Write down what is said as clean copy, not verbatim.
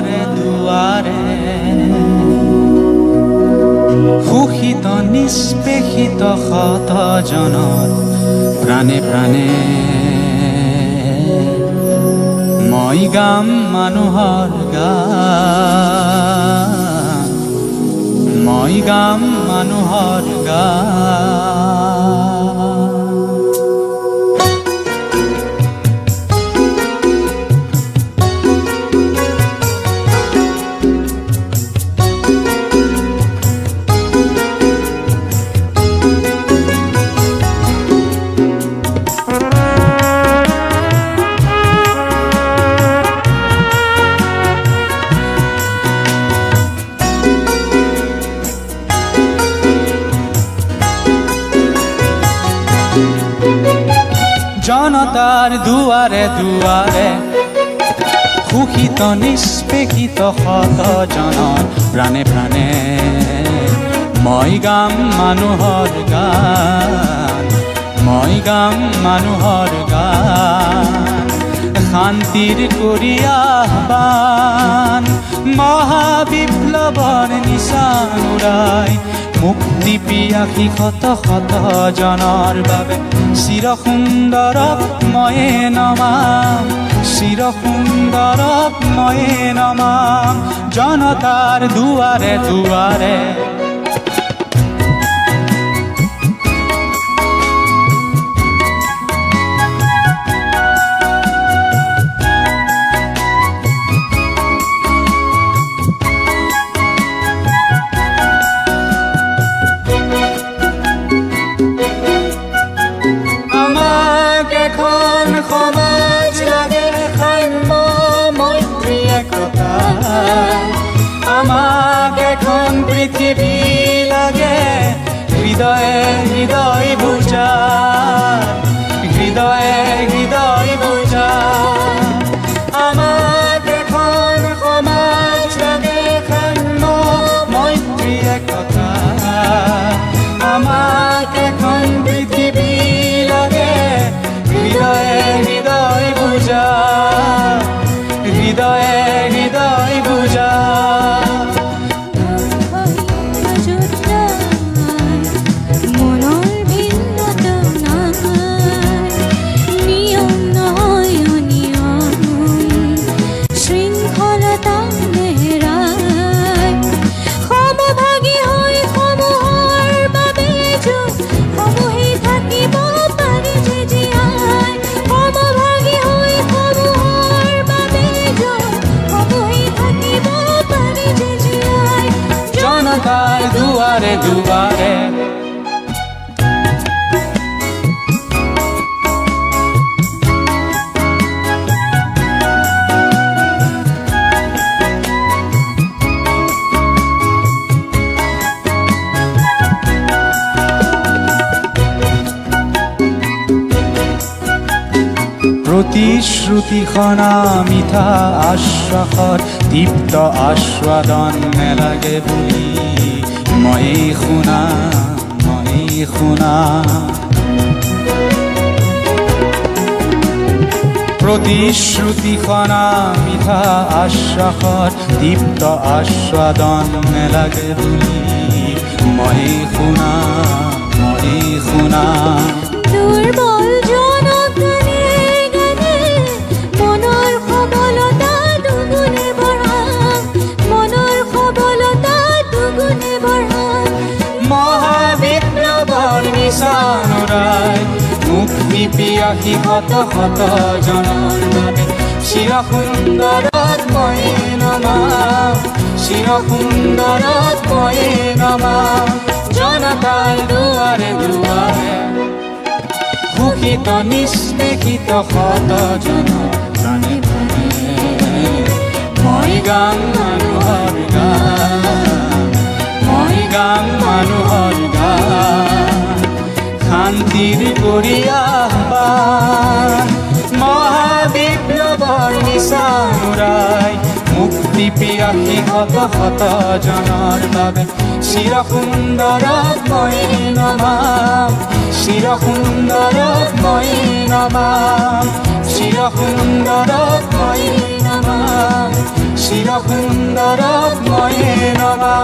দুয়াৰে দুয়াৰে সুষিত নিষ্পেষিত শত জনৰ প্ৰাণে প্ৰাণে মই গাম মানুহৰ গান, মই গাম মানুহৰ গান। জনতাৰ দুৱাৰে দুৱাৰে সুষিত নিষ্পেষিত শত জনৰ প্ৰাণে প্ৰাণে মই গাম মানুহৰ গান, মই গাম মানুহৰ গান। শান্তিৰ কৰি আহ্বান মহাবিপ্লৱৰ নিচান উৰাই মুক্তি পিয়াসী শত শত জনৰ বাবে চিৰ সুন্দৰক ময়ে নমাম, চিৰ সুন্দৰক ময়ে নমাম। জনতাৰ দুৱাৰে দুৱাৰে সমাজ লাগে সাম্য মৈত্ৰী একতা, আমাক এখন পৃথিৱী লাগে হৃদয়ে হৃদয় বুজা, হৃদয়ে হৃদয় বুজা। আমাক এখন সমাজ লাগে সাম্য মৈত্ৰী একতা, আমাক এখন পৃথিৱী লাগে হৃদয়ে হৃদয় বুজা, হৃদয়ে হৃদয় বুজা। মনৰ ভিন্নতা নাই, নিয়ম নহয় অনিয়ম, শৃংখলতা নেহেৰাই সমভাগী হৈ সমূহৰ বাবে যুগ সমূহে থাকিব পাৰি যে জীয়াই, সমভাগী হৈ সমূহৰ বাবে যুগ সমূহে থাকিব পাৰি যে জীয়াই। জনতাৰ দুৱাৰে দুৱাৰে প্ৰতিশ্ৰুতিখনা মিঠা আশ্বাসৰ দীপ্ত আস্বাদন নেলাগে বুলি ময়ে শুনা, ময়ে শুনা। প্ৰতিশ্ৰুতিখনা মিঠা আশ্বাসৰ দীপ্ত আস্বাদন নেলাগে বুলি ময়ে শুনা, ময়ে শুনা। দুৰ্বল জনতানে গানে মনৰ সবলতা দুগুণে বঢ়াম, মনৰ সবলতা দুগুণে বঢ়াম। মহাবিপ্লৱৰ নিচান উৰাই মুক্তি পিয়াসী শত শত জনৰ বাবে চিৰ সুন্দৰত ময়ে নমাম, চিৰ সুন্দৰত ময়ে নমাম। জনতাৰ দুৱাৰে দুৱাৰে সুষিত নিষ্পেষিত শত জনৰ প্ৰাণে প্ৰাণে মই গাম মানুহৰ গান, মই গাম মানুহৰ গান। শান্তিৰ কৰি আহ্বান মহাবিপ্লৱৰ নিচান উৰাই মুক্তি পিয়াসী শত শত জনৰ বাবে চিৰ সুন্দৰক ময়ে নমাম, চিৰ সুন্দৰক ময়ে নমাম, চিৰ সুন্দৰক ময়ে নমাম, চিৰ চিৰ সুন্দৰক ময়ে নমা